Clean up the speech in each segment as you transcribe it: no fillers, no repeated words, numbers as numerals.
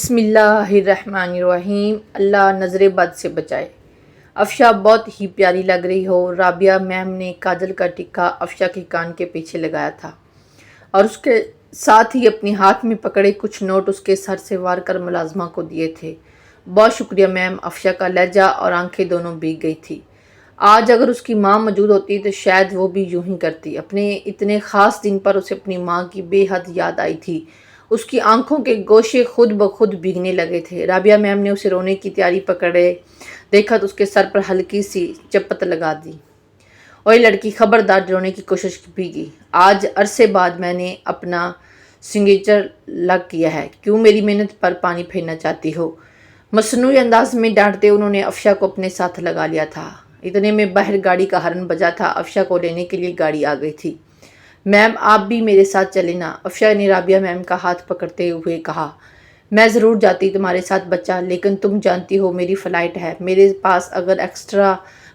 بسم اللہ الرحمن الرحیم۔ اللہ نظر بد سے بچائے۔ افشا بہت ہی پیاری لگ رہی ہو۔ رابعہ میم نے کاجل کا ٹکا افشا کے کان کے پیچھے لگایا تھا اور اس کے ساتھ ہی اپنے ہاتھ میں پکڑے کچھ نوٹ اس کے سر سے وار کر ملازمہ کو دیے تھے۔ بہت شکریہ میم۔ افشا کا لہجہ اور آنکھیں دونوں بھیگ گئی تھی۔ آج اگر اس کی ماں موجود ہوتی تو شاید وہ بھی یوں ہی کرتی۔ اپنے اتنے خاص دن پر اسے اپنی ماں کی بے حد یاد آئی تھی۔ اس کی آنکھوں کے گوشے خود بخود بھیگنے لگے تھے۔ رابعہ میم نے اسے رونے کی تیاری پکڑے دیکھا تو اس کے سر پر ہلکی سی چپت لگا دی۔ اوئے لڑکی، خبردار رونے کی کوشش بھی کی۔ آج عرصے بعد میں نے اپنا سگنیچر لگ کیا ہے، کیوں میری محنت پر پانی پھیرنا چاہتی ہو؟ مصنوعی انداز میں ڈانٹتے انہوں نے افشا کو اپنے ساتھ لگا لیا تھا۔ اتنے میں باہر گاڑی کا ہارن بجا تھا۔ افشا کو لینے کے لیے گاڑی آ گئی تھی۔ میم آپ بھی میرے ساتھ چلیں نا، افشا نے رابعہ میم کا ہاتھ پکڑتے ہوئے کہا۔ میں ضرور جاتی تمہارے ساتھ بچہ، لیکن تم جانتی ہو میری فلائٹ ہے۔ میرے پاس اگر ایکسٹرا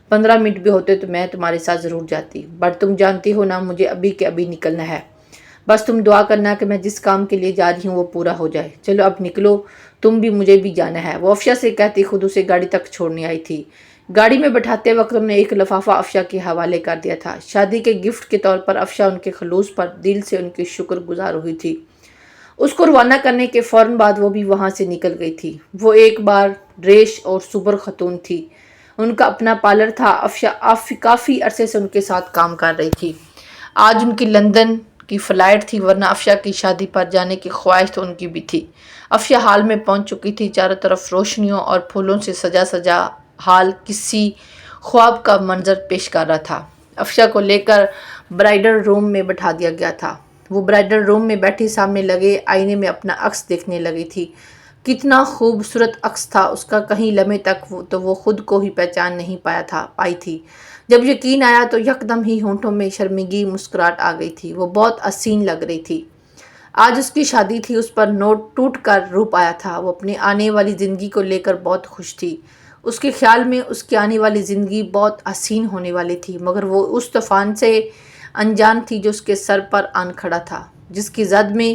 15 منٹ بھی ہوتے تو میں تمہارے ساتھ ضرور جاتی، بٹ تم جانتی ہو نا مجھے ابھی کے ابھی نکلنا ہے۔ بس تم دعا کرنا کہ میں جس کام کے لیے جا رہی ہوں وہ پورا ہو جائے۔ چلو اب نکلو، تم بھی مجھے بھی جانا ہے، وہ افشا سے کہتی خود اسے گاڑی تک چھوڑنے آئی تھی۔ گاڑی میں بٹھاتے وقت انہوں نے ایک لفافہ افشا کے حوالے کر دیا تھا۔ شادی کے گفٹ کے طور پر افشا ان کے خلوص پر دل سے ان کی شکر گزار ہوئی تھی۔ اس کو روانہ کرنے کے فوراً بعد وہ بھی وہاں سے نکل گئی تھی۔ وہ ایک بار ریش اور سبر خاتون تھی۔ ان کا اپنا پارلر تھا۔ افشا کافی عرصے سے ان کے ساتھ کام کر رہی تھی۔ آج ان کی لندن کی فلائٹ تھی، ورنہ افشا کی شادی پر جانے کی خواہش تو ان کی بھی تھی۔ افشا ہال میں پہنچ چکی تھی۔ چاروں طرف روشنیوں اور پھولوں سے سجا ہال کسی خواب کا منظر پیش کر رہا تھا۔ افشا کو لے کر برائڈل روم میں بٹھا دیا گیا تھا۔ وہ برائڈل روم میں بیٹھی سامنے لگے آئینے میں اپنا عکس دیکھنے لگی تھی۔ کتنا خوبصورت عکس تھا اس کا، کہیں لمحے تک تو وہ خود کو ہی پہچان نہیں پائی تھی۔ جب یقین آیا تو یکدم ہی ہونٹوں میں شرمندگی مسکراہٹ آ گئی تھی۔ وہ بہت حسین لگ رہی تھی۔ آج اس کی شادی تھی، اس پر نوٹ ٹوٹ کر روپ آیا تھا۔ وہ اپنی آنے والی زندگی کو لے کر بہت خوش تھی۔ اس کے خیال میں اس کی آنے والی زندگی بہت حسین ہونے والی تھی، مگر وہ اس طوفان سے انجان تھی جو اس کے سر پر آن کھڑا تھا، جس کی زد میں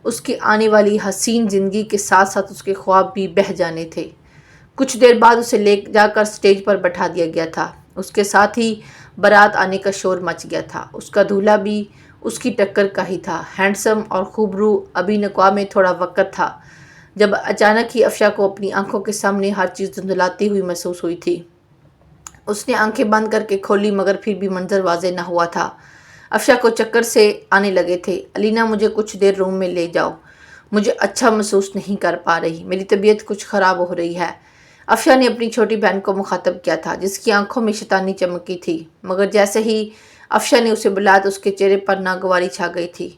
اس کی آنے والی حسین زندگی کے ساتھ ساتھ اس کے خواب بھی بہہ جانے تھے۔ کچھ دیر بعد اسے لے جا کر سٹیج پر بٹھا دیا گیا تھا۔ اس کے ساتھ ہی بارات آنے کا شور مچ گیا تھا۔ اس کا دولہا بھی اس کی ٹکر کا ہی تھا، ہینڈسم اور خوبرو۔ ابھی نکاح میں تھوڑا وقت تھا جب اچانک ہی افشا کو اپنی آنکھوں کے سامنے ہر چیز دھندلاتی ہوئی محسوس ہوئی تھی۔ اس نے آنکھیں بند کر کے کھولی، مگر پھر بھی منظر واضح نہ ہوا تھا۔ افشا کو چکر سے آنے لگے تھے۔ علینا مجھے کچھ دیر روم میں لے جاؤ، مجھے اچھا محسوس نہیں کر پا رہی، میری طبیعت کچھ خراب ہو رہی ہے، افشا نے اپنی چھوٹی بہن کو مخاطب کیا تھا، جس کی آنکھوں میں شیطانی چمکی تھی۔ مگر جیسے ہی افشا نے اسے بلایا تو اس کے چہرے پر ناگواری چھا گئی تھی۔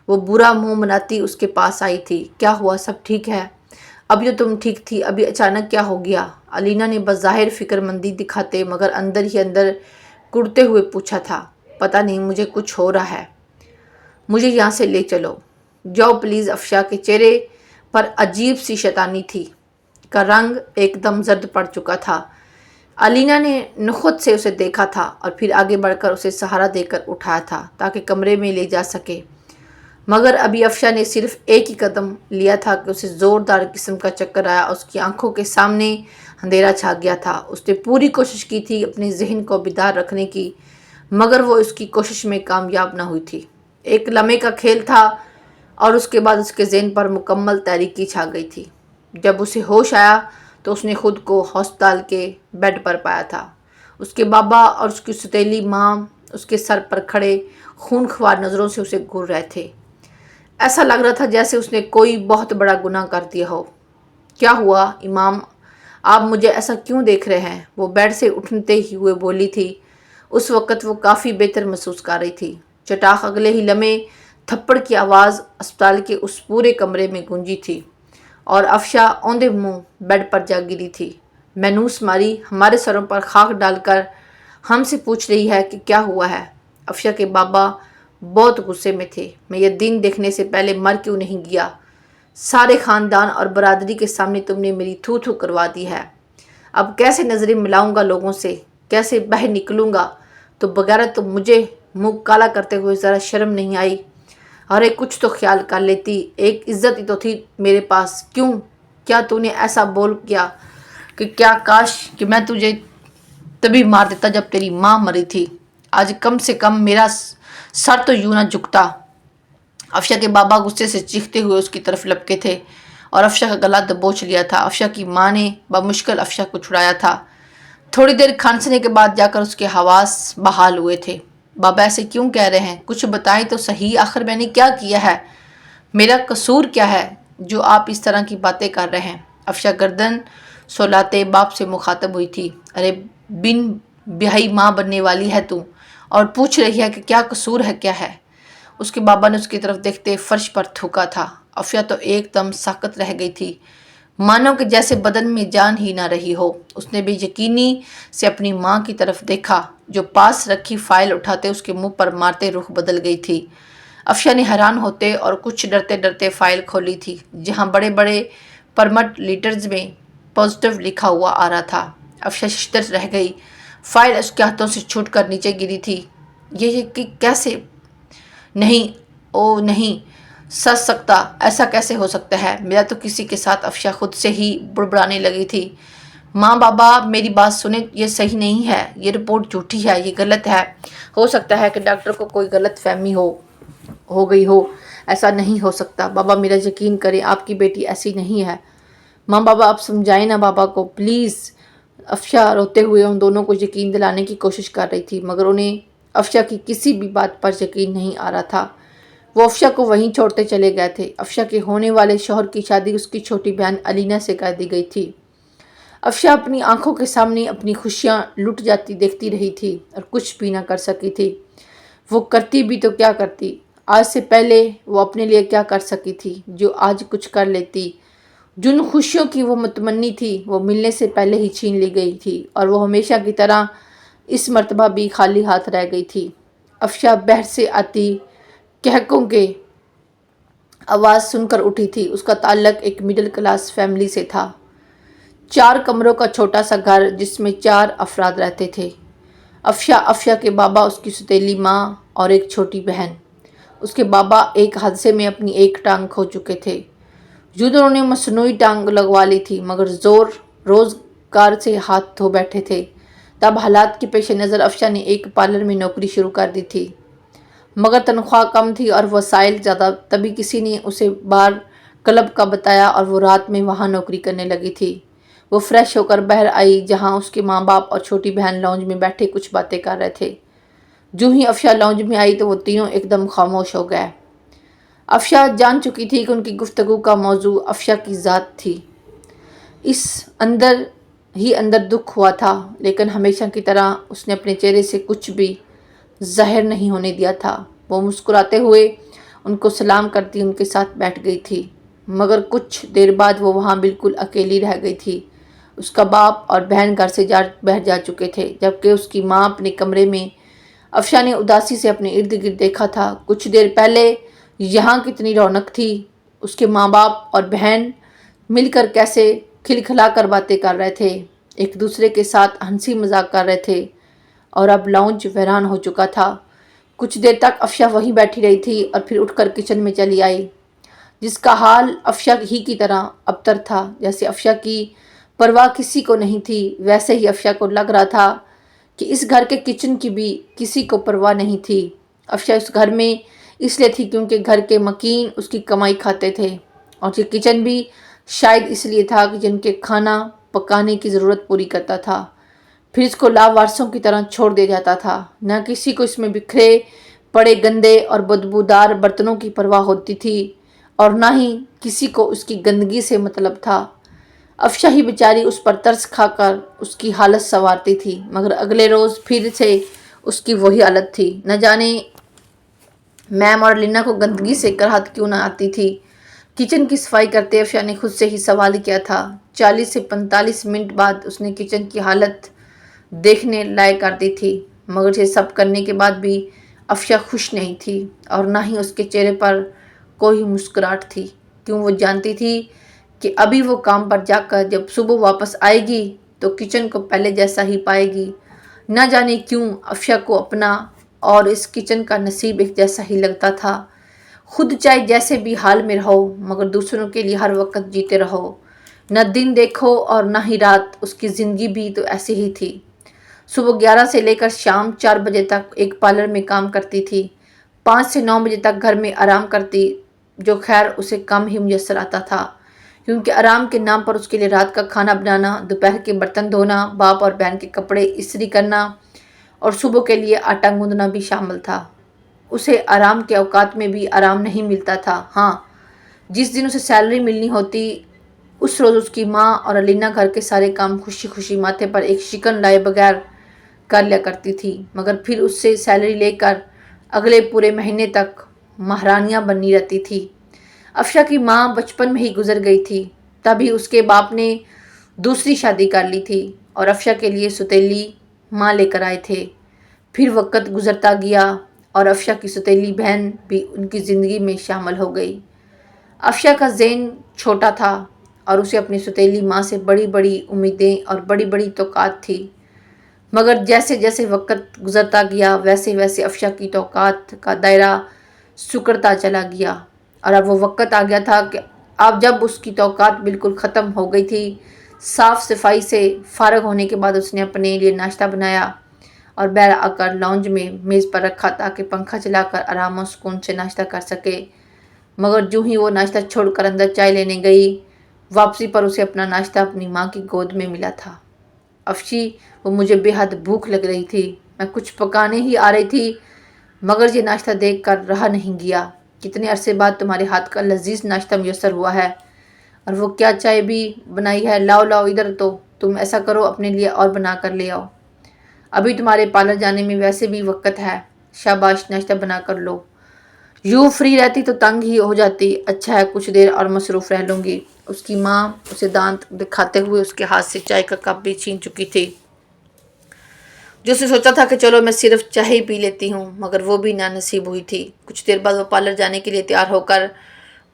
وہ برا منہ بناتی اس کے پاس آئی تھی۔ کیا ہوا، سب ٹھیک ہے؟ اب جو تم ٹھیک تھی، ابھی اچانک کیا ہو گیا؟ علینا نے بظاہر فکر مندی دکھاتے مگر اندر ہی اندر کڑتے ہوئے پوچھا تھا۔ پتہ نہیں، مجھے کچھ ہو رہا ہے، مجھے یہاں سے لے چلو، جاؤ پلیز۔ افشا کے چہرے پر عجیب سی شیطانی تھی، کا رنگ ایک دم زرد پڑ چکا تھا۔ علینا نے نخوت سے اسے دیکھا تھا اور پھر آگے بڑھ کر اسے سہارا دے کر اٹھایا تھا تاکہ کمرے میں لے جا سکے، مگر ابھی افشا نے صرف ایک ہی قدم لیا تھا کہ اسے زوردار قسم کا چکر آیا۔ اس کی آنکھوں کے سامنے اندھیرا چھا گیا تھا۔ اس نے پوری کوشش کی تھی اپنے ذہن کو بیدار رکھنے کی، مگر وہ اس کی کوشش میں کامیاب نہ ہوئی تھی۔ ایک لمحے کا کھیل تھا اور اس کے بعد اس کے ذہن پر مکمل تاریکی چھا گئی تھی۔ جب اسے ہوش آیا تو اس نے خود کو ہسپتال کے بیڈ پر پایا تھا۔ اس کے بابا اور اس کی ستیلی ماں اس کے سر پر کھڑے خون خوار نظروں سے اسے گھور رہے تھے۔ ایسا لگ رہا تھا جیسے اس نے کوئی بہت بڑا گناہ کر دیا ہو۔ کیا ہوا امام، آپ مجھے ایسا کیوں دیکھ رہے ہیں؟ وہ بیڈ سے اٹھتے ہی ہوئے بولی تھی۔ اس وقت وہ کافی بہتر محسوس کر رہی تھی۔ چٹاخ اگلے ہی لمحے تھپڑ کی آواز اسپتال کے اس پورے کمرے میں گونجی تھی اور افشا اوندھے منہ بیڈ پر جا گری تھی، مینوس ماری ہمارے سروں پر خاک ڈال کر ہم سے پوچھ رہی ہے کہ کیا ہوا ہے۔ افشا کے بابا بہت غصے میں تھے۔ میں یہ دن دیکھنے سے پہلے مر کیوں نہیں گیا؟ سارے خاندان اور برادری کے سامنے تم نے میری تھو تھو کروا دی ہے۔ اب کیسے نظریں ملاؤں گا لوگوں سے، کیسے باہر نکلوں گا؟ تو بغیرت تو مجھے منہ کالا کرتے ہوئے ذرا شرم نہیں آئی؟ ارے کچھ تو خیال کر لیتی، ایک عزت ہی تو تھی میرے پاس، کیوں کیا تو نے ایسا بول کیا کہ کیا کاش کہ میں تجھے تبھی مار دیتا جب تیری ماں مری تھی. آج کم سے کم میرا سر تو یوں نہ جھکتا. افشا کے بابا غصے سے چیختے ہوئے اس کی طرف لپکے تھے اور افشا کا گلا دبوچ لیا تھا. افشا کی ماں نے بمشکل افشا کو چھڑایا تھا. تھوڑی دیر کھانسنے کے بعد جا کر اس کے حواس بحال ہوئے تھے. بابا ایسے کیوں کہہ رہے ہیں؟ کچھ بتائیں تو صحیح، آخر میں نے کیا کیا ہے؟ میرا قصور کیا ہے جو آپ اس طرح کی باتیں کر رہے ہیں؟ افشا گردن سولاتے باپ سے مخاطب ہوئی تھی. ارے بن بیاہی ماں بننے والی ہے تو، اور پوچھ رہی ہے کہ کیا قصور ہے، کیا ہے؟ اس کے بابا نے اس کی طرف دیکھتے فرش پر تھوکا تھا. افشا تو ایک دم ساکت رہ گئی تھی، مانو کہ جیسے بدن میں جان ہی نہ رہی ہو. اس نے بے یقینی سے اپنی ماں کی طرف دیکھا جو پاس رکھی فائل اٹھاتے اس کے منہ پر مارتے رخ بدل گئی تھی. افشا نے حیران ہوتے اور کچھ ڈرتے ڈرتے فائل کھولی تھی جہاں بڑے بڑے پرمٹ لیٹرز میں پازیٹیو لکھا ہوا آ رہا تھا. افشا ششدر رہ گئی. فائل اس کے ہاتھوں سے چھوٹ کر نیچے گری تھی. یہ کہ کیسے؟ نہیں، او نہیں سچ سکتا، ایسا کیسے ہو سکتا ہے؟ میرا تو کسی کے ساتھ. افشا خود سے ہی بڑبڑانے لگی تھی. ماں بابا میری بات سنیں، یہ صحیح نہیں ہے، یہ رپورٹ جھوٹی ہے، یہ غلط ہے. ہو سکتا ہے کہ ڈاکٹر کو کوئی غلط فہمی ہو گئی ہو. ایسا نہیں ہو سکتا. بابا میرا یقین کریں، آپ کی بیٹی ایسی نہیں ہے. ماں بابا آپ سمجھائیں نا بابا کو پلیز. افشا روتے ہوئے ان دونوں کو یقین دلانے کی کوشش کر رہی تھی مگر انہیں افشا کی کسی بھی بات پر یقین نہیں آ رہا تھا. وہ افشا کو وہیں چھوڑتے چلے گئے تھے. افشا کے ہونے والے شوہر کی شادی اس کی چھوٹی بہن الینا سے کر دی گئی تھی. افشا اپنی آنکھوں کے سامنے اپنی خوشیاں لٹ جاتی دیکھتی رہی تھی اور کچھ بھی نہ کر سکی تھی. وہ کرتی بھی تو کیا کرتی؟ آج سے پہلے وہ اپنے لیے کیا کر سکی تھی جو آج کچھ کر لیتی؟ جن خوشیوں کی وہ متمنی تھی وہ ملنے سے پہلے ہی چھین لی گئی تھی اور وہ ہمیشہ کی طرح اس مرتبہ بھی خالی ہاتھ رہ گئی تھی. افشا بہر سے آتی کہکوں کے آواز سن کر اٹھی تھی. اس کا تعلق ایک مڈل کلاس فیملی سے تھا. 4 کمروں کا چھوٹا سا گھر جس میں 4 افراد رہتے تھے. افشا کے بابا، اس کی ستیلی ماں اور ایک چھوٹی بہن. اس کے بابا ایک حادثے میں اپنی ایک ٹانگ کھو چکے تھے. انہوں نے مصنوعی ٹانگ لگوا لی تھی مگر روزگار سے ہاتھ دھو بیٹھے تھے. تب حالات کے پیش نظر افشا نے ایک پارلر میں نوکری شروع کر دی تھی مگر تنخواہ کم تھی اور وسائل زیادہ. تبھی کسی نے اسے بار کلب کا بتایا اور وہ رات میں وہاں نوکری کرنے لگی تھی. وہ فریش ہو کر باہر آئی جہاں اس کے ماں باپ اور چھوٹی بہن لاؤنج میں بیٹھے کچھ باتیں کر رہے تھے. جو ہی افشا لاؤنج میں آئی تو وہ تینوں ایک دم خاموش ہو گئے. افشا جان چکی تھی کہ ان کی گفتگو کا موضوع افشا کی ذات تھی. اس اندر ہی اندر دکھ ہوا تھا لیکن ہمیشہ کی طرح اس نے اپنے چہرے سے کچھ بھی ظاہر نہیں ہونے دیا تھا. وہ مسکراتے ہوئے ان کو سلام کرتی ان کے ساتھ بیٹھ گئی تھی مگر کچھ دیر بعد وہ وہاں بالکل اکیلی رہ گئی تھی. اس کا باپ اور بہن گھر سے باہر جا چکے تھے جبکہ اس کی ماں اپنے کمرے میں. افشا نے اداسی سے اپنے ارد گرد دیکھا تھا. کچھ دیر پہلے یہاں کتنی رونق تھی. اس کے ماں باپ اور بہن مل کر کیسے کھلکھلا کر باتیں کر رہے تھے، ایک دوسرے کے ساتھ ہنسی مذاق کر رہے تھے. اور اب لاؤنج ویران ہو چکا تھا. کچھ دیر تک افشا وہیں بیٹھی رہی تھی اور پھر اٹھ کر کچن میں چلی آئی جس کا حال افشا ہی کی طرح ابتر تھا. جیسے افشا کی پرواہ کسی کو نہیں تھی ویسے ہی افشا کو لگ رہا تھا کہ اس گھر کے کچن کی بھی کسی کو پرواہ نہیں تھی. افشا اس گھر میں اس لیے تھی کیونکہ گھر کے مکین اس کی کمائی کھاتے تھے اور یہ کچن بھی شاید اس لیے تھا کہ جن کے کھانا پکانے کی ضرورت پوری کرتا تھا پھر اس کو لاوارثوں کی طرح چھوڑ دیا جاتا تھا. نہ کسی کو اس میں بکھرے پڑے گندے اور بدبودار برتنوں کی پرواہ ہوتی تھی اور نہ ہی کسی کو اس کی گندگی سے مطلب تھا. افشا ہی بیچاری اس پر ترس کھا کر اس کی حالت سنوارتی تھی مگر اگلے روز پھر سے اس کی وہی حالت تھی. نہ جانے میم اور لینا کو گندگی سے کراہت کیوں نہ آتی تھی. کچن کی صفائی کرتے افشا نے خود سے ہی سوال کیا تھا. 40 سے 45 منٹ بعد اس نے کچن کی حالت دیکھنے لائق کر دی تھی مگر یہ سب کرنے کے بعد بھی افشا خوش نہیں تھی اور نہ ہی اس کے چہرے پر کوئی مسکراہٹ تھی. کیوں؟ وہ جانتی تھی کہ ابھی وہ کام پر جا کر جب صبح واپس آئے گی تو کچن کو پہلے جیسا ہی پائے گی. نہ جانے کیوں افشا کو اپنا اور اس کچن کا نصیب ایک جیسا ہی لگتا تھا. خود چاہے جیسے بھی حال میں رہو مگر دوسروں کے لیے ہر وقت جیتے رہو. نہ دن دیکھو اور نہ ہی رات، اس کی زندگی بھی تو ایسی ہی تھی۔ صبح 11 سے لے کر شام 4 بجے تک ایک پارلر میں کام کرتی تھی، 5 سے 9 بجے تک گھر میں آرام کرتی، جو خیر اسے کم ہی میسر آتا تھا، کیونکہ آرام کے نام پر اس کے لیے رات کا کھانا بنانا، دوپہر کے برتن دھونا، باپ اور بہن کے کپڑے استری کرنا اور صبح کے لیے آٹا گوندنا بھی شامل تھا۔ اسے آرام کے اوقات میں بھی آرام نہیں ملتا تھا۔ ہاں، جس دن اسے سیلری ملنی ہوتی، اس روز اس کی ماں اور علینا گھر کے سارے کام خوشی خوشی ماتھے پر ایک شکن لائے بغیر کر لیا کرتی تھی، مگر پھر اس سے سیلری لے کر اگلے پورے مہینے تک مہارانیاں بنی رہتی تھی۔ افشا کی ماں بچپن میں ہی گزر گئی تھی، تبھی اس کے باپ نے دوسری شادی کر لی تھی اور افشا کے لیے ستیلی ماں لے کر آئے تھے۔ پھر وقت گزرتا گیا اور افشا کی ستیلی بہن بھی ان کی زندگی میں شامل ہو گئی۔ افشا کا ذہن چھوٹا تھا اور اسے اپنی ستیلی ماں سے بڑی بڑی امیدیں اور بڑی بڑی توقعات تھی، مگر جیسے جیسے وقت گزرتا گیا ویسے ویسے افشا کی توقعات کا دائرہ سکڑتا چلا گیا، اور اب وہ وقت آ گیا تھا کہ اب جب اس کی توقعات بالکل ختم ہو گئی تھی، صاف صفائی سے فارغ ہونے کے بعد اس نے اپنے لیے ناشتہ بنایا اور باہر آ کر لاؤنج میں میز پر رکھا تاکہ پنکھا چلا کر آرام و سکون سے ناشتہ کر سکے، مگر جو ہی وہ ناشتہ چھوڑ کر اندر چائے لینے گئی، واپسی پر اسے اپنا ناشتہ اپنی ماں کی گود میں ملا تھا۔ افشی، وہ مجھے بے حد بھوک لگ رہی تھی، میں کچھ پکانے ہی آ رہی تھی، مگر یہ ناشتہ دیکھ کر رہا نہیں گیا۔ کتنے عرصے بعد تمہارے ہاتھ کا لذیذ ناشتہ میسر ہوا ہے، اور وہ کیا چائے بھی بنائی ہے، لاؤ لاؤ ادھر، تو تم ایسا کرو اپنے لیے اور بنا کر لے آؤ، ابھی تمہارے پارلر جانے میں ویسے بھی وقت ہے، شاباش ناشتہ بنا کر لو۔ یوں فری رہتی تو تنگ ہی ہو جاتی، اچھا ہے کچھ دیر اور مصروف رہ لوں گی۔ اس کی ماں اسے دانت دکھاتے ہوئے اس کے ہاتھ سے چائے کا کپ بھی چھین چکی تھی، جو اسے سوچا تھا کہ چلو میں صرف چائے ہی پی لیتی ہوں، مگر وہ بھی نانصیب ہوئی تھی۔ کچھ دیر بعد وہ پارلر جانے کے لیے تیار ہو کر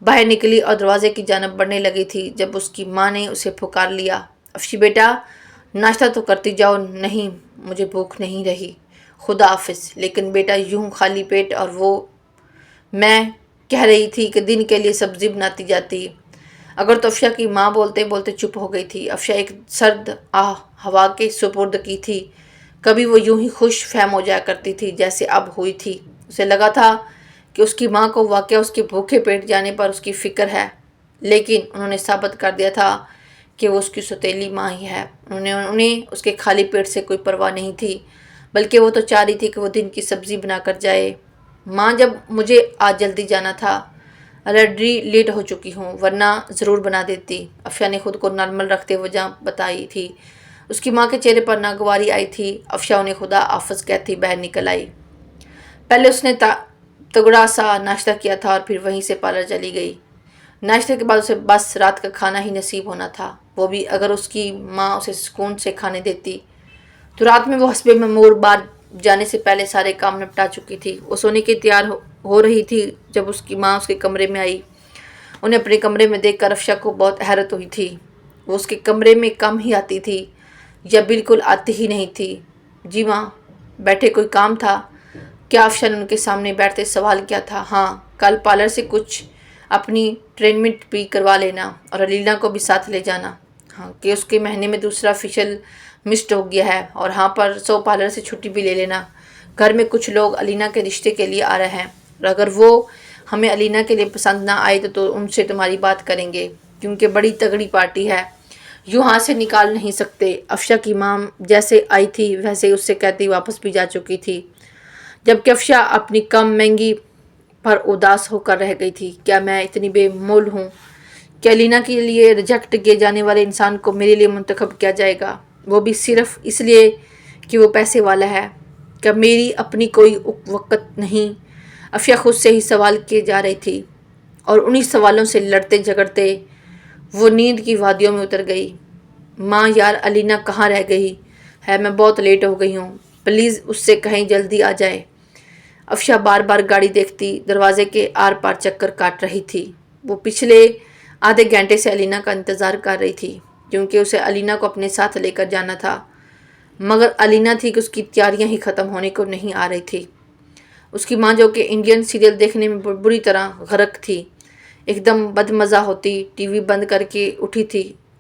باہر نکلی اور دروازے کی جانب بڑھنے لگی تھی جب اس کی ماں نے اسے پکار لیا، افشی بیٹا ناشتہ تو کرتی جاؤ۔ نہیں، مجھے بھوک نہیں رہی، خدا حافظ۔ لیکن بیٹا یوں خالی پیٹ، اور وہ میں کہہ رہی تھی کہ دن کے لیے سبزی بناتی جاتی اگر، تو افشا کی ماں بولتے بولتے چپ ہو گئی تھی۔ افشا ایک سرد آہ ہوا کے سپرد کی تھی، کبھی وہ یوں ہی خوش فہم ہو جایا کرتی تھی جیسے اب ہوئی تھی۔ اسے لگا تھا کہ اس کی ماں کو واقعہ اس کے بھوکے پیٹ جانے پر اس کی فکر ہے، لیکن انہوں نے ثابت کر دیا تھا کہ وہ اس کی ستیلی ماں ہی ہے۔ انہیں اس کے خالی پیٹ سے کوئی پرواہ نہیں تھی، بلکہ وہ تو چاہ رہی تھی کہ وہ دن کی سبزی بنا کر جائے۔ ماں، جب مجھے آج جلدی جانا تھا، آلریڈی لیٹ ہو چکی ہوں، ورنہ ضرور بنا دیتی، افشا نے خود کو نارمل رکھتے ہوئے وجہ بتائی تھی۔ اس کی ماں کے چہرے پر ناگواری آئی تھی۔ افشا انہیں خدا حافظ کہتی باہر نکل آئی۔ پہلے اس نے تگڑا سا ناشتہ کیا تھا اور پھر وہیں سے پارلر چلی گئی۔ ناشتے کے بعد اسے بس رات کا کھانا ہی نصیب ہونا تھا، وہ بھی اگر اس کی ماں اسے سکون سے کھانے دیتی، تو رات میں وہ حسب معمول بار جانے سے پہلے سارے کام نپٹا چکی تھی۔ وہ سونے کے تیار ہو رہی تھی جب اس کی ماں اس کے کمرے میں آئی۔ انہیں اپنے کمرے میں دیکھ کر افشا کو بہت حیرت ہوئی تھی۔ وہ اس کے کمرے میں کم ہی آتی تھی یا بالکل آتی ہی نہیں تھی۔ جی ماں، بیٹھے، کوئی کام تھا کیا؟ افشا نے ان کے سامنے بیٹھتے سوال کیا تھا۔ ہاں، کل پارلر سے کچھ اپنی ٹریٹمنٹ بھی کروا لینا اور علینا کو بھی ساتھ لے جانا، ہاں کہ اس کے مہینے میں دوسرا فیشل مسڈ ہو گیا ہے، اور ہاں پرسوں پارلر سے چھٹی بھی لے لینا۔ گھر میں کچھ لوگ علینا کے رشتے کے لیے آ رہے ہیں، اور اگر وہ ہمیں علینا کے لیے پسند نہ آئے تو ان سے تمہاری بات کریں گے، کیونکہ بڑی تگڑی پارٹی ہے، یوں ہاتھ سے نکال نہیں سکتے۔ افشا کی ماں جیسے آئی تھی ویسے اس سے کہتی واپس بھی جا چکی تھی، جبکہ افشا اپنی کم مہنگی پر اداس ہو کر رہ گئی تھی۔ کیا میں اتنی بے مول ہوں کہ علینا کے لیے ریجیکٹ کیے جانے والے انسان کو میرے لیے منتخب کیا جائے گا، وہ بھی صرف اس لیے کہ وہ پیسے والا ہے؟ کیا میری اپنی کوئی وقت نہیں؟ افشا خود سے ہی سوال کیے جا رہی تھی، اور انہی سوالوں سے لڑتے جھگڑتے وہ نیند کی وادیوں میں اتر گئی۔ ماں یار، علینا کہاں رہ گئی ہے؟ میں بہت لیٹ ہو گئی ہوں، پلیز اس سے کہیں جلدی آ جائے۔ افشا بار بار گاڑی دیکھتی دروازے کے آر پار چکر کاٹ رہی تھی۔ وہ پچھلے آدھے گھنٹے سے علینا کا انتظار کر رہی تھی، کیونکہ اسے علینا کو اپنے ساتھ لے کر جانا تھا، مگر علینا تھی کہ اس کی تیاریاں ہی ختم ہونے کو نہیں آ رہی تھی۔ اس کی ماں، جو کہ انڈین سیریل دیکھنے میں بری طرح غرق تھی، ایک دم بدمزہ ہوتی ٹی وی بند کر کے اٹھی تھی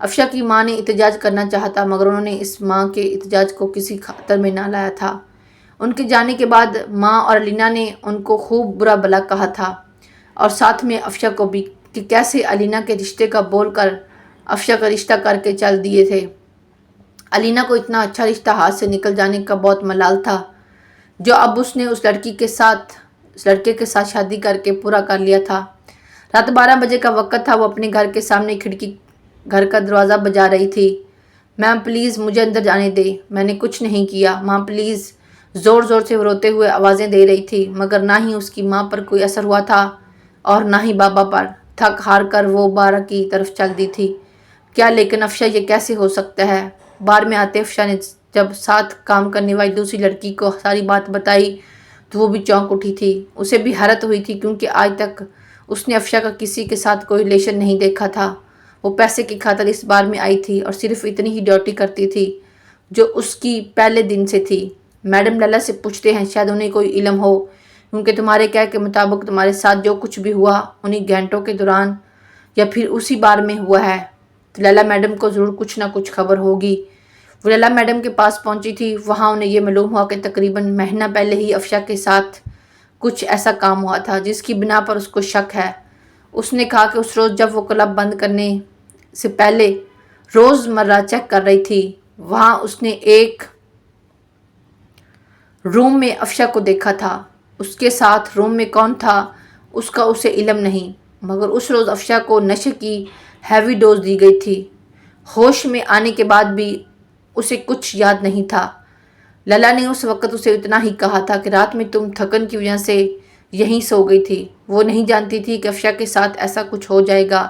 افشا کی ماں نے احتجاج کرنا چاہا تھا، مگر انہوں نے اس ماں کے احتجاج کو کسی خاطر میں نہ لایا تھا۔ ان کے جانے کے بعد ماں اور علینا نے ان کو خوب برا بھلا کہا تھا، اور ساتھ میں افشا کو بھی، کہ کیسے علینا کے رشتے کا بول کر افشا کا رشتہ کر کے چل دیے تھے۔ علینا کو اتنا اچھا رشتہ ہاتھ سے نکل جانے کا بہت ملال تھا، جو اب اس نے اس لڑکے کے ساتھ شادی کر کے پورا کر لیا تھا۔ رات 12 بجے کا وقت تھا، وہ اپنے گھر کے سامنے گھر کا دروازہ بجا رہی تھی۔ میم پلیز مجھے اندر جانے دے، میں نے کچھ نہیں کیا، ماں پلیز، زور زور سے روتے ہوئے آوازیں دے رہی تھی، مگر نہ ہی اس کی ماں پر کوئی اثر ہوا تھا اور نہ ہی بابا پر۔ تھک ہار کر وہ بار کی طرف چل دی تھی۔ کیا لیکن افشا، یہ کیسے ہو سکتا ہے؟ بار میں آتے افشا نے جب ساتھ کام کرنے والی دوسری لڑکی کو ساری بات بتائی تو وہ بھی چونک اٹھی تھی۔ اسے بھی حیرت ہوئی تھی، کیونکہ آج تک اس نے افشا کا کسی کے ساتھ کوئی ریلیشن نہیں دیکھا تھا۔ وہ پیسے کی خاطر اس بار میں آئی تھی اور صرف اتنی ہی ڈیوٹی کرتی تھی جو اس کی پہلے دن سے تھی۔ میڈم لیلا سے پوچھتے ہیں، شاید انہیں کوئی علم ہو، کیونکہ تمہارے کہنے کے مطابق تمہارے ساتھ جو کچھ بھی ہوا انہیں گھنٹوں کے دوران یا پھر اسی بار میں ہوا ہے، تو لیلا میڈم کو ضرور کچھ نہ کچھ خبر ہوگی۔ وہ لیلا میڈم کے پاس پہنچی تھی۔ وہاں انہیں یہ معلوم ہوا کہ تقریباً مہینہ پہلے ہی افشا کے ساتھ کچھ ایسا کام ہوا تھا جس کی بنا پر اس کو شک ہے۔ اس نے کہا کہ اس روز جب وہ کلب بند کرنے سے پہلے روز مرہ چیک کر رہی تھی، وہاں اس نے ایک روم میں افشا کو دیکھا تھا۔ اس کے ساتھ روم میں کون تھا اس کا اسے علم نہیں، مگر اس روز افشا کو نشے کی ہیوی ڈوز دی گئی تھی۔ ہوش میں آنے کے بعد بھی اسے کچھ یاد نہیں تھا۔ لیلا نے اس وقت اسے اتنا ہی کہا تھا کہ رات میں تم تھکن کی وجہ سے یہیں سو گئی تھی۔ وہ نہیں جانتی تھی کہ افشا کے ساتھ ایسا کچھ ہو جائے گا۔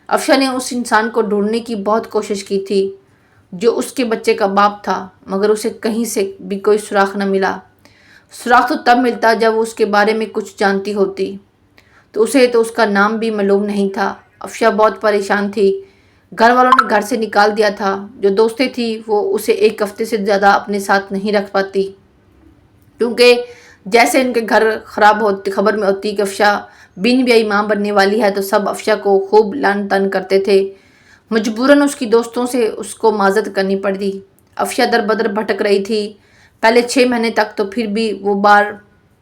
افشا نے اس انسان کو ڈھونڈنے کی بہت کوشش کی تھی جو اس کے بچے کا باپ تھا، مگر اسے کہیں سے بھی کوئی سراغ نہ ملا۔ سراغ تو تب ملتا جب وہ اس کے بارے میں کچھ جانتی ہوتی، تو اسے تو اس کا نام بھی معلوم نہیں تھا۔ افشا بہت پریشان تھی۔ گھر والوں نے گھر سے نکال دیا تھا۔ جو دوستیں تھیں وہ اسے ایک ہفتے سے زیادہ اپنے ساتھ نہیں رکھ پاتی، کیونکہ جیسے ان کے گھر خبر میں ہوتی کہ افشا بن بیائی ماں بننے والی ہے تو سب افشا کو خوب لعن طعن کرتے تھے۔ مجبوراً اس کی دوستوں سے اس کو معذرت کرنی پڑتی۔ افشا در بدر بھٹک رہی تھی۔ پہلے 6 مہینے تک تو پھر بھی وہ بار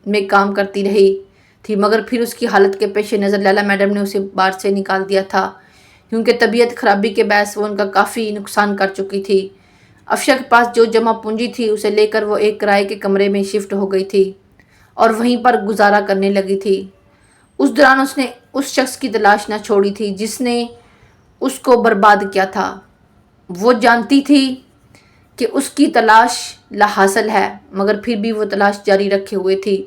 میں کام کرتی رہی تھی، مگر پھر اس کی حالت کے پیش نظر لیلا میڈم نے اسے بار سے نکال دیا تھا، کیونکہ طبیعت خرابی کے باعث وہ ان کا کافی نقصان کر چکی تھی۔ افشا کے پاس جو جمع پونجی تھی اسے لے کر وہ ایک کرائے کے کمرے میں شفٹ ہو گئی تھی اور وہیں پر گزارا کرنے لگی تھی۔ اس دوران اس نے اس شخص کی تلاش نہ چھوڑی تھی جس نے اس کو برباد کیا تھا۔ وہ جانتی تھی کہ اس کی تلاش لا حاصل ہے، مگر پھر بھی وہ تلاش جاری رکھے ہوئے تھی۔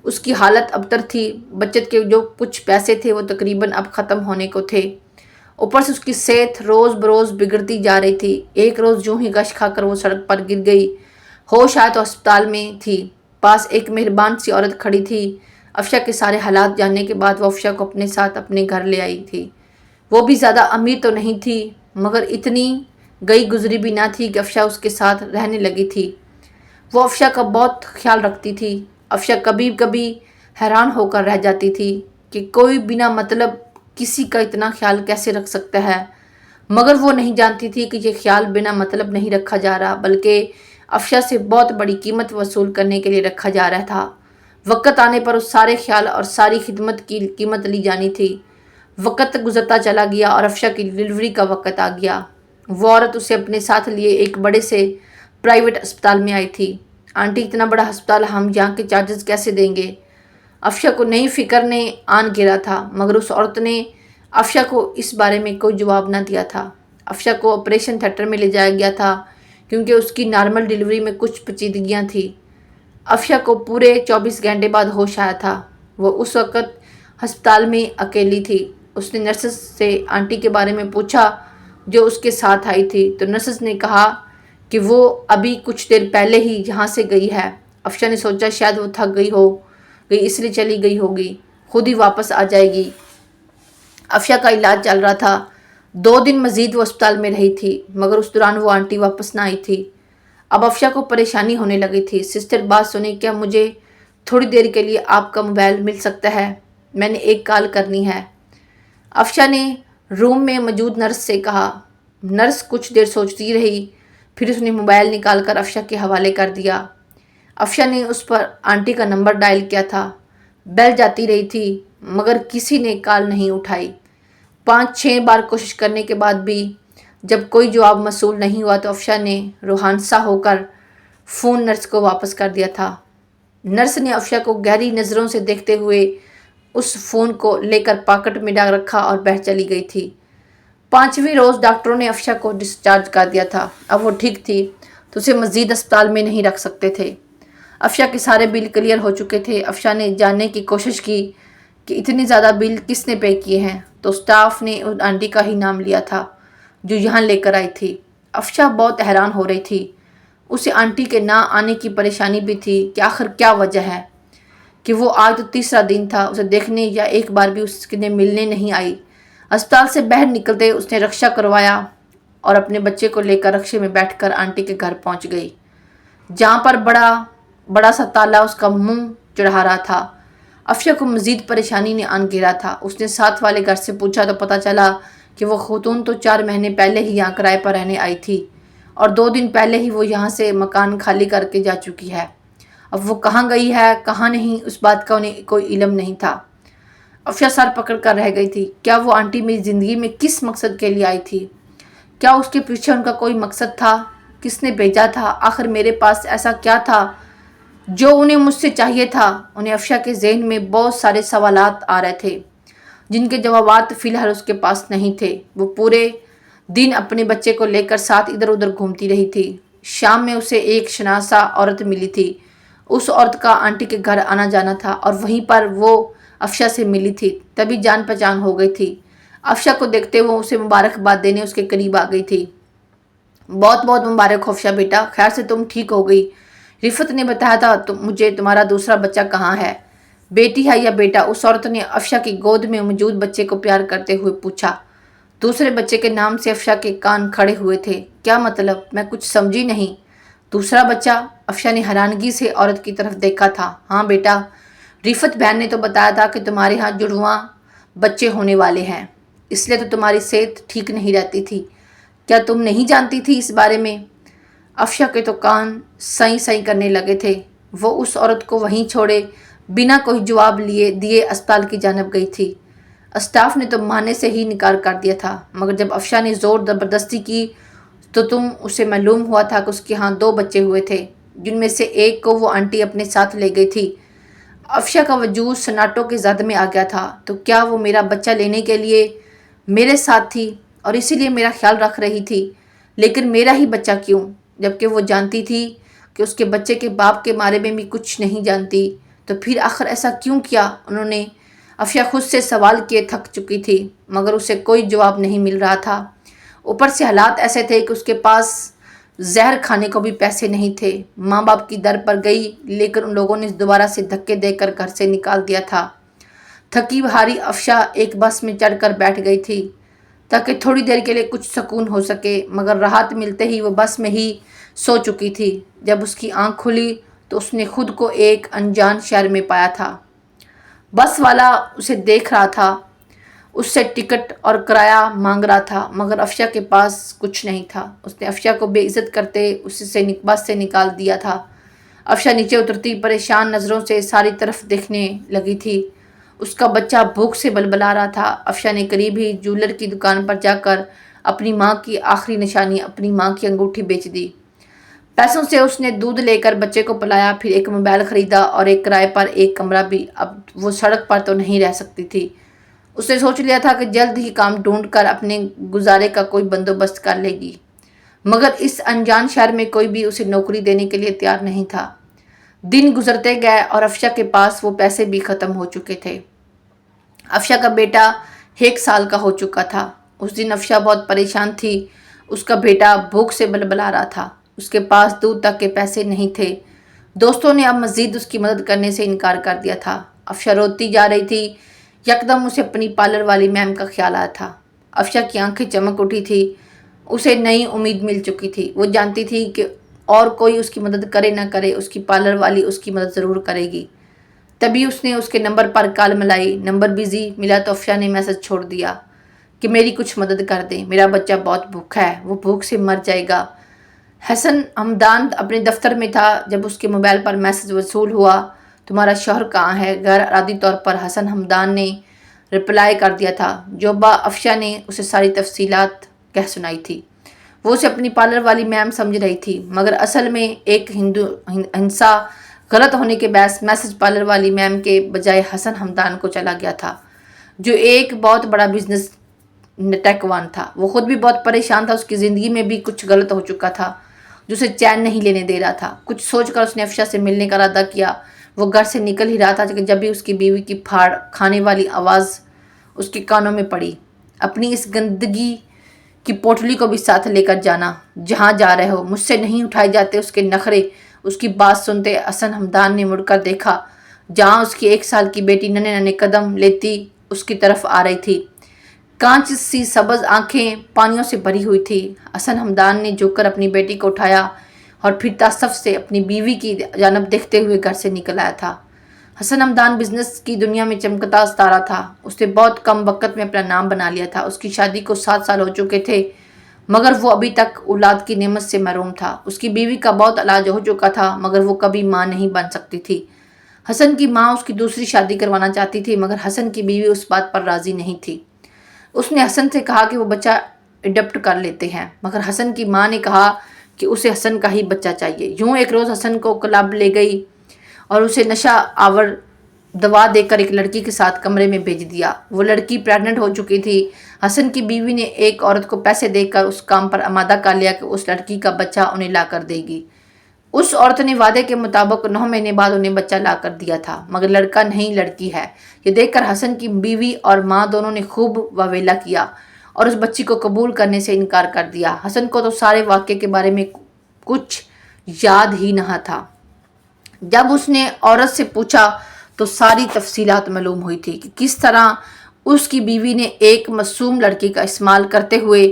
اس کی حالت ابتر تھی۔ بچت کے جو کچھ پیسے تھے وہ تقریباً اب ختم ہونے کو تھے۔ اوپر سے اس کی صحت روز بروز بگڑتی جا رہی تھی۔ ایک روز یوں ہی غش کھا کر وہ سڑک پر گر گئی۔ ہوش آیا تو ہسپتال میں تھی۔ پاس ایک مہربان سی عورت کھڑی تھی۔ افشا کے سارے حالات جاننے کے بعد وہ افشا کو اپنے ساتھ اپنے گھر لے آئی تھی۔ وہ بھی زیادہ امیر تو نہیں تھی، مگر اتنی گئی گزری بھی نہ تھی کہ افشا اس کے ساتھ رہنے لگی تھی۔ وہ افشا کا بہت خیال رکھتی تھی۔ افشا کبھی کبھی حیران ہو کر رہ جاتی تھی کہ کوئی بنا مطلب کسی کا اتنا خیال کیسے رکھ سکتا ہے، مگر وہ نہیں جانتی تھی کہ یہ خیال بنا مطلب نہیں رکھا جا رہا، بلکہ افشا سے بہت بڑی قیمت وصول کرنے کے لیے رکھا جا رہا تھا۔ وقت آنے پر اس سارے خیال اور ساری خدمت کی قیمت لی جانی تھی۔ وقت گزرتا چلا گیا اور افشا کی ڈلیوری کا وقت آ گیا۔ وہ عورت اسے اپنے ساتھ لیے ایک بڑے سے پرائیویٹ اسپتال میں آئی تھی۔ آنٹی، اتنا بڑا ہسپتال ہم یہاں کے چارجز کیسے دیں گے؟ افشا کو نئی فکر نے آن گھیرا تھا، مگر اس عورت نے افشا کو اس بارے میں کوئی جواب نہ دیا تھا۔ افشا کو آپریشن تھیٹر میں لے جایا گیا تھا کیونکہ اس کی نارمل ڈلیوری میں کچھ پیچیدگیاں تھیں۔ افشا کو پورے 24 گھنٹے بعد ہوش آیا تھا۔ وہ اس وقت ہسپتال میں اکیلی تھی۔ اس نے نرسز سے آنٹی کے بارے میں پوچھا جو اس کے ساتھ آئی تھی، تو نرسز نے کہا کہ وہ ابھی کچھ دیر پہلے ہی یہاں سے گئی ہے۔ افشا نے سوچا شاید وہ تھک گئی اس لیے چلی گئی ہوگی، خود ہی واپس آ جائے گی۔ افشا کا علاج چل رہا تھا۔ 2 دن مزید وہ اسپتال میں رہی تھی، مگر اس دوران وہ آنٹی واپس نہ آئی تھی۔ اب افشا کو پریشانی ہونے لگی تھی۔ سسٹر بات سنیں، کیا مجھے تھوڑی دیر کے لیے آپ کا موبائل مل سکتا ہے؟ میں نے ایک کال کرنی ہے۔ افشا نے روم میں موجود نرس سے کہا۔ نرس کچھ دیر سوچتی رہی، پھر اس نے موبائل نکال کر افشا کے حوالے کر دیا۔ افشا نے اس پر آنٹی کا نمبر ڈائل کیا تھا۔ بیل جاتی رہی تھی مگر کسی نے کال نہیں اٹھائی۔ 5-6 بار کوشش کرنے کے بعد بھی جب کوئی جواب موصول نہیں ہوا تو افشا نے روحانسا ہو کر فون نرس کو واپس کر دیا تھا۔ نرس نے افشا کو گہری نظروں سے دیکھتے ہوئے اس فون کو لے کر پاکٹ میں ڈال رکھا اور باہر چلی گئی تھی۔ 5ویں روز ڈاکٹروں نے افشا کو ڈسچارج کر دیا تھا۔ اب وہ ٹھیک تھی تو اسے مزید اسپتال میں نہیں رکھ سکتے تھے۔ افشا کے سارے بل کلیئر ہو چکے تھے۔ افشا نے جاننے کی کوشش کی کہ اتنے زیادہ بل کس نے پے کیے ہیں تو اسٹاف نے ان آنٹی کا ہی نام لیا تھا جو یہاں لے کر آئی تھی۔ افشا بہت حیران ہو رہی تھی۔ اسے آنٹی کے نہ آنے کی پریشانی بھی تھی کہ آخر کیا وجہ ہے کہ وہ آج تو تیسرا دن تھا، اسے دیکھنے یا ایک بار بھی اس نے ملنے نہیں آئی۔ اسپتال سے باہر نکلتے اس نے رکشہ کروایا اور اپنے بچے کو لے کر رکشے میں بیٹھ کر آنٹی کے گھر پہنچ گئی، جہاں پر بڑا سا تالا اس کا منہ چڑھا رہا تھا۔ افشا کو مزید پریشانی نے آن گھیرا تھا۔ اس نے ساتھ والے گھر سے پوچھا تو پتہ چلا کہ وہ خاتون تو 4 مہینے پہلے ہی یہاں کرائے پر رہنے آئی تھی اور 2 دن پہلے ہی وہ یہاں سے مکان خالی کر کے جا چکی ہے۔ اب وہ کہاں گئی ہے کہاں نہیں اس بات کا انہیں کوئی علم نہیں تھا۔ افشا سر پکڑ کر رہ گئی تھی۔ کیا وہ آنٹی میری زندگی میں کس مقصد کے لیے آئی تھی؟ کیا اس کے پیچھے ان کا کوئی مقصد تھا؟ کس نے بھیجا تھا؟ آخر میرے پاس ایسا کیا تھا جو انہیں مجھ سے چاہیے تھا؟ انہیں افشا کے ذہن میں بہت سارے سوالات آ رہے تھے جن کے جوابات فی الحال اس کے پاس نہیں تھے۔ وہ پورے دن اپنے بچے کو لے کر ساتھ ادھر ادھر گھومتی رہی تھی۔ شام میں اسے ایک شناسا عورت ملی تھی۔ اس عورت کا آنٹی کے گھر آنا جانا تھا اور وہیں پر وہ افشا سے ملی تھی، تبھی جان پہچان ہو گئی تھی۔ افشا کو دیکھتے وہ اسے مبارکباد دینے اس کے قریب آ گئی تھی۔ بہت بہت مبارک ہو افشا بیٹا، خیر سے تم ٹھیک ہو گئی۔ رفت نے بتایا تھا مجھے تمہارا دوسرا بچہ کہاں ہے، بیٹی ہے یا بیٹا؟ اس عورت نے افشا کی گود میں موجود بچے کو پیار کرتے ہوئے پوچھا۔ دوسرے بچے کے نام سے افشا کے کان کھڑے ہوئے تھے۔ کیا مطلب؟ میں کچھ سمجھی نہیں۔ دوسرا بچہ؟ افشا نے حیرانگی سے عورت کی طرف دیکھا تھا۔ ہاں بیٹا، رفت بہن نے تو بتایا تھا کہ تمہارے ہاں جڑواں بچے ہونے والے ہیں، اس لیے تو تمہاری صحت ٹھیک نہیں رہتی تھی۔ کیا تم نہیں جانتی تھی اس بارے میں؟ افشا کے تو کان سائیں سائیں کرنے لگے تھے۔ وہ اس عورت کو وہیں چھوڑے بنا کوئی جواب دیے اسپتال کی جانب گئی تھی۔ اسٹاف نے تو ماننے سے ہی انکار کر دیا تھا، مگر جب افشا نے زور زبردستی کی تو اسے معلوم ہوا تھا کہ اس کے ہاں 2 بچے ہوئے تھے، جن میں سے ایک کو وہ آنٹی اپنے ساتھ لے گئی تھی۔ افشا کا وجود سناٹوں کے زد میں آ گیا تھا۔ تو کیا وہ میرا بچہ لینے کے لیے میرے ساتھ تھی اور اسی لیے میرا خیال رکھ رہی تھی؟ لیکن میرا ہی بچہ کیوں؟ جبکہ وہ جانتی تھی کہ اس کے بچے کے باپ کے بارے میں بھی کچھ نہیں جانتی، تو پھر آخر ایسا کیوں کیا انہوں نے؟ افشا خود سے سوال کیے تھک چکی تھی مگر اسے کوئی جواب نہیں مل رہا تھا۔ اوپر سے حالات ایسے تھے کہ اس کے پاس زہر کھانے کو بھی پیسے نہیں تھے۔ ماں باپ کی در پر گئی لیکن ان لوگوں نے دوبارہ سے دھکے دے کر گھر سے نکال دیا تھا۔ تھکی ہاری افشا ایک بس میں چڑھ کر بیٹھ گئی تھی تاکہ تھوڑی دیر کے لیے کچھ سکون ہو سکے، مگر راحت ملتے ہی وہ بس میں ہی سو چکی تھی۔ جب اس کی آنکھ کھلی تو اس نے خود کو ایک انجان شہر میں پایا تھا۔ بس والا اسے دیکھ رہا تھا، اس سے ٹکٹ اور کرایہ مانگ رہا تھا، مگر افشا کے پاس کچھ نہیں تھا۔ اس نے افشا کو بے عزت کرتے اسے بس سے نکال دیا تھا۔ افشا نیچے اترتی پریشان نظروں سے ساری طرف دیکھنے لگی تھی۔ اس کا بچہ بھوک سے بلبلا رہا تھا۔ افشا نے قریب ہی جولر کی دکان پر جا کر اپنی ماں کی آخری نشانی، اپنی ماں کی انگوٹھی بیچ دی۔ پیسوں سے اس نے دودھ لے کر بچے کو پلایا، پھر ایک موبائل خریدا اور ایک کرائے پر ایک کمرہ بھی۔ اب وہ سڑک پر تو نہیں رہ سکتی تھی۔ اس نے سوچ لیا تھا کہ جلد ہی کام ڈھونڈ کر اپنے گزارے کا کوئی بندوبست کر لے گی، مگر اس انجان شہر میں کوئی بھی اسے نوکری دینے کے لیے تیار نہیں تھا۔ دن گزرتے گئے اور افشا کے پاس وہ پیسے بھی ختم ہو چکے تھے۔ افشا کا بیٹا 1 سال کا ہو چکا تھا۔ اس دن افشا بہت پریشان تھی۔ اس کا بیٹا بھوک سے بلبلا رہا تھا۔ اس کے پاس دودھ تک کے پیسے نہیں تھے۔ دوستوں نے اب مزید اس کی مدد کرنے سے انکار کر دیا تھا۔ افشا روتی جا رہی تھی۔ یکدم اسے اپنی پارلر والی میم کا خیال آیا تھا۔ افشا کی آنکھیں چمک اٹھی تھی۔ اسے نئی امید مل چکی تھی۔ وہ جانتی تھی کہ اور کوئی اس کی مدد کرے نہ کرے، اس کی پارلر والی اس کی مدد ضرور کرے گی۔ تبھی اس نے اس کے نمبر پر کال ملائی۔ نمبر بزی ملا تو افشا نے میسج چھوڑ دیا کہ میری کچھ مدد کر دیں، میرا بچہ بہت بھوکا ہے، وہ بھوک سے مر جائے گا۔ حسن ہمدان اپنے دفتر میں تھا جب اس کے موبائل پر میسج وصول ہوا، تمہارا شوہر کہاں ہے؟ غیر ارادی طور پر حسن ہمدان نے رپلائی کر دیا تھا۔ جوبا افشا نے اسے ساری تفصیلات کہہ سنائی تھی۔ وہ اسے اپنی پارلر والی میم سمجھ رہی تھی، مگر اصل میں ایک ہنسا غلط ہونے کے باعث میسج پارلر والی میم کے بجائے حسن ہمدان کو چلا گیا تھا، جو ایک بہت بڑا بزنس ٹیکوان تھا۔ وہ خود بھی بہت پریشان تھا، اس کی زندگی میں بھی کچھ غلط ہو چکا تھا جو اسے چین نہیں لینے دے رہا تھا۔ کچھ سوچ کر اس نے افشا سے ملنے کا ارادہ کیا۔ وہ گھر سے نکل ہی رہا تھا کہ جب بھی اس کی بیوی کی پھاڑ کھانے والی آواز اس کے کانوں میں پڑی۔ اپنی اس گندگی کی پوٹلی کو بھی ساتھ لے کر جانا، جہاں جا رہے ہو، مجھ سے نہیں اٹھائے جاتے۔ اس کے نخرے، اس کی بات سنتے حسن ہمدان نے مڑ کر دیکھا، جہاں اس کی 1 سال کی بیٹی ننھے ننھے قدم لیتی اس کی طرف آ رہی تھی۔ کانچ سی سبز آنکھیں پانیوں سے بھری ہوئی تھی۔ حسن ہمدان نے جھک کر اپنی بیٹی کو اٹھایا اور پھر تاسف سے اپنی بیوی کی جانب دیکھتے ہوئے گھر سے نکل آیا تھا۔ حسن ہمدان بزنس کی دنیا میں چمکتا ستارہ تھا۔ اس نے بہت کم وقت میں اپنا نام بنا لیا تھا۔ اس کی شادی کو 7 سال ہو چکے تھے، مگر وہ ابھی تک اولاد کی نعمت سے محروم تھا۔ اس کی بیوی کا بہت علاج ہو چکا تھا، مگر وہ کبھی ماں نہیں بن سکتی تھی۔ حسن کی ماں اس کی دوسری شادی کروانا چاہتی تھی، مگر حسن کی بیوی اس بات پر راضی نہیں تھی۔ اس نے حسن سے کہا کہ وہ بچہ اڈاپٹ کر لیتے ہیں، مگر حسن کی ماں نے کہا کہ اسے حسن کا ہی بچہ چاہیے۔ یوں ایک روز حسن کو کلب لے گئی اور اسے نشہ آور دوا دے کر ایک لڑکی کے ساتھ کمرے میں بھیج دیا۔ وہ لڑکی پریگننٹ ہو چکی تھی۔ حسن کی بیوی نے ایک عورت کو پیسے دے کر اس کام پر آمادہ کر لیا کہ اس لڑکی کا بچہ انہیں لا کر دے گی۔ اس عورت نے وعدے کے مطابق 9 مہینے بعد انہیں بچہ لا کر دیا تھا، مگر لڑکا نہیں لڑکی ہے۔ یہ دیکھ کر حسن کی بیوی اور ماں دونوں نے خوب واویلا کیا اور اس بچی کو قبول کرنے سے انکار کر دیا۔ حسن کو تو سارے واقعے کے بارے میں کچھ یاد ہی نہ تھا۔ جب اس نے عورت سے پوچھا تو ساری تفصیلات معلوم ہوئی تھی کہ کس طرح اس کی بیوی نے ایک معصوم لڑکی کا استعمال کرتے ہوئے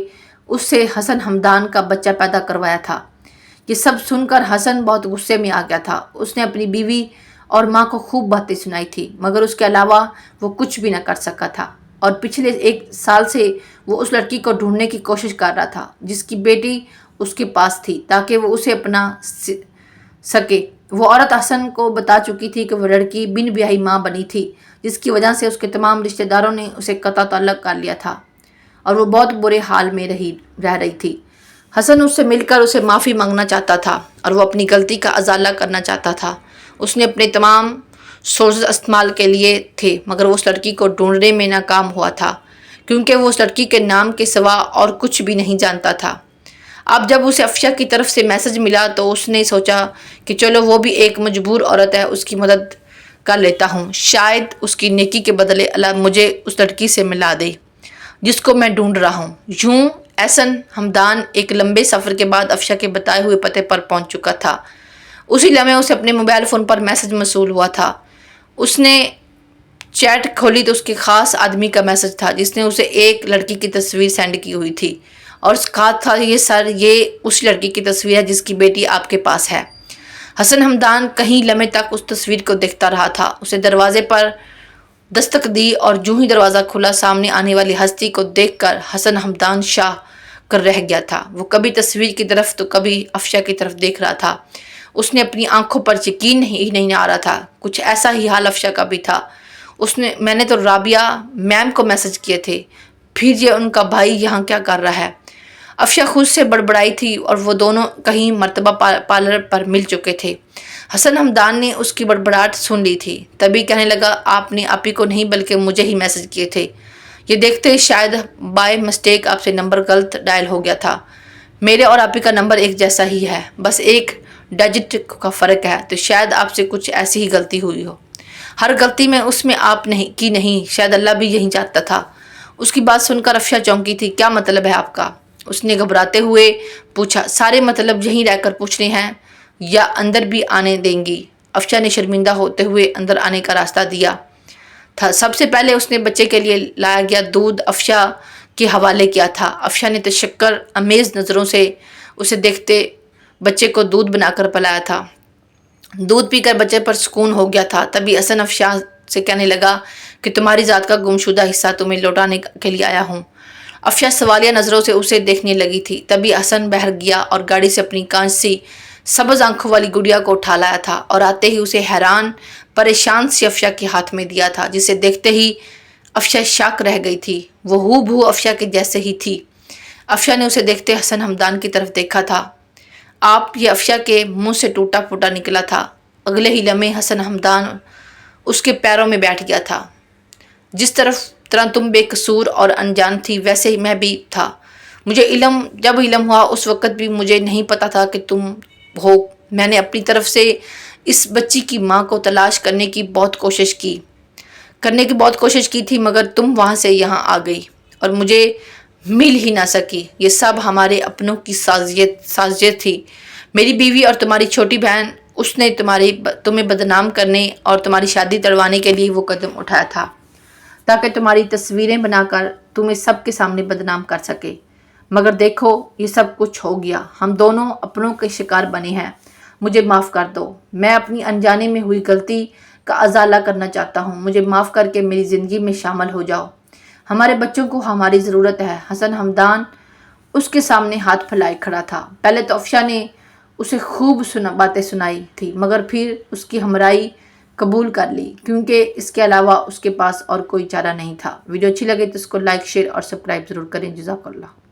اس سے حسن ہمدان کا بچہ پیدا کروایا تھا۔ یہ سب سن کر حسن بہت غصے میں آ گیا تھا۔ اس نے اپنی بیوی اور ماں کو خوب باتیں سنائی تھی، مگر اس کے علاوہ وہ کچھ بھی نہ کر سکا تھا، اور پچھلے 1 سال سے وہ اس لڑکی کو ڈھونڈنے کی کوشش کر رہا تھا جس کی بیٹی اس کے پاس تھی، تاکہ وہ اسے اپنا سکے۔ وہ عورت حسن کو بتا چکی تھی کہ وہ لڑکی بن بیاہی ماں بنی تھی، جس کی وجہ سے اس کے تمام رشتہ داروں نے اسے قطع تعلق کر لیا تھا اور وہ بہت برے حال میں رہ رہی تھی۔ حسن اس سے مل کر اسے معافی مانگنا چاہتا تھا اور وہ اپنی غلطی کا ازالہ کرنا چاہتا تھا۔ اس نے اپنے تمام سورسز استعمال کے لیے تھے، مگر وہ اس لڑکی کو ڈھونڈنے میں ناکام ہوا تھا، کیونکہ وہ اس لڑکی کے نام کے سوا اور کچھ بھی نہیں جانتا تھا۔ اب جب اسے افشا کی طرف سے میسج ملا تو اس نے سوچا کہ چلو وہ بھی ایک مجبور عورت ہے، اس کی مدد کر لیتا ہوں، شاید اس کی نیکی کے بدلے اللہ مجھے اس لڑکی سے ملا دے جس کو میں ڈھونڈ رہا ہوں۔ یوں حسن ہمدان ایک لمبے سفر کے بعد افشا کے بتائے ہوئے پتے پر پہنچ چکا تھا۔ اسی لمحے اسے اپنے موبائل فون پر میسج موصول ہوا تھا۔ اس نے چیٹ کھولی تو اس کے خاص آدمی کا میسج تھا جس نے اسے ایک لڑکی کی تصویر سینڈ کی ہوئی تھی اور اس کا تھا یہ سر، یہ اس لڑکی کی تصویر ہے جس کی بیٹی آپ کے پاس ہے۔ حسن ہمدان کئی لمحے تک اس تصویر کو دیکھتا رہا تھا۔ اسے دروازے پر دستک دی اور جو ہی دروازہ کھلا سامنے آنے والی ہستی کو دیکھ کر حسن ہمدان شاہ کر رہ گیا تھا۔ وہ کبھی تصویر کی طرف تو کبھی افشا کی طرف دیکھ رہا تھا۔ اس نے اپنی آنکھوں پر یقین ہی نہیں آ رہا تھا۔ کچھ ایسا ہی حال افشا کا بھی تھا۔ میں نے تو رابعہ میم کو میسج کیے تھے، پھر یہ ان کا بھائی یہاں کیا کر رہا ہے؟ افشا خود سے بڑبڑائی تھی اور وہ دونوں کہیں مرتبہ پارلر پر مل چکے تھے۔ حسن ہمدان نے اس کی بڑبڑاہٹ سن لی تھی، تبھی کہنے لگا آپ نے آپی کو نہیں بلکہ مجھے ہی میسج کیے تھے۔ یہ دیکھتے شاید بائی مسٹیک آپ سے نمبر غلط ڈائل ہو گیا تھا۔ میرے اور آپی کا نمبر ایک جیسا ہی ہے، بس ایک ڈیجٹ کا فرق ہے، تو شاید آپ سے کچھ ایسی ہی غلطی ہوئی ہو۔ ہر غلطی میں اس میں آپ کی نہیں، شاید اللہ بھی یہی چاہتا تھا۔ اس کی بات سن کر افشا چونکی تھی۔ کیا مطلب ہے آپ کا؟ اس نے گھبراتے ہوئے پوچھا۔ سارے مطلب یہیں رہ کر پوچھنے ہیں یا اندر بھی آنے دیں گی؟ افشا نے شرمندہ ہوتے ہوئے اندر آنے کا راستہ دیا تھا۔ سب سے پہلے اس نے بچے کے لیے لایا گیا دودھ افشا کے حوالے کیا تھا۔ افشا نے تشکر آمیز نظروں سے اسے دیکھتے بچے کو دودھ بنا کر پلایا تھا۔ دودھ پی کر بچے پر سکون ہو گیا تھا۔ تبھی حسن افشا سے کہنے لگا کہ تمہاری ذات کا گمشدہ حصہ تمہیں لوٹانے کے لیے آیا ہوں۔ افشا سوالیہ نظروں سے اسے دیکھنے لگی تھی، تبھی حسن بہر گیا اور گاڑی سے اپنی کانچ سی سبز آنکھوں والی گڑیا کو اٹھا لایا تھا اور آتے ہی اسے حیران پریشان سی افشا کے ہاتھ میں دیا تھا، جسے دیکھتے ہی افشا شاک رہ گئی تھی۔ وہ ہو بہو افشا کے جیسے ہی تھی۔ افشا نے اسے دیکھتے حسن حمدان کی طرف دیکھا تھا۔ آپ یہ افشا کے منہ سے ٹوٹا پھوٹا نکلا تھا۔ اگلے ہی لمحے حسن حمدان اس کے پیروں میں بیٹھ گیا تھا۔ جس طرح تم بے قصور اور انجان تھی ویسے ہی میں بھی تھا۔ جب علم ہوا اس وقت بھی مجھے نہیں پتا تھا کہ تم ہو۔ میں نے اپنی طرف سے اس بچی کی ماں کو تلاش کرنے کی بہت کوشش کی تھی، مگر تم وہاں سے یہاں آ گئی اور مجھے مل ہی نہ سکی۔ یہ سب ہمارے اپنوں کی سازش تھی۔ میری بیوی اور تمہاری چھوٹی بہن، اس نے تمہیں بدنام کرنے اور تمہاری شادی تڑوانے کے لیے وہ قدم اٹھایا تھا تاکہ تمہاری تصویریں بنا کر تمہیں سب کے سامنے بدنام کر سکے۔ مگر دیکھو یہ سب کچھ ہو گیا، ہم دونوں اپنوں کے شکار بنے ہیں۔ مجھے معاف کر دو، میں اپنی انجانے میں ہوئی غلطی کا ازالہ کرنا چاہتا ہوں۔ مجھے معاف کر کے میری زندگی میں شامل ہو جاؤ۔ ہمارے بچوں کو ہماری ضرورت ہے۔ حسن حمدان اس کے سامنے ہاتھ پھیلائے کھڑا تھا۔ پہلے تو افشا نے اسے خوب باتیں سنائی تھی، مگر پھر اس کی ہمراہی قبول کر لی، کیونکہ اس کے علاوہ اس کے پاس اور کوئی چارہ نہیں تھا۔ ویڈیو اچھی لگے تو اس کو لائک، شیئر اور سبسکرائب ضرور کریں۔ جزاک اللہ۔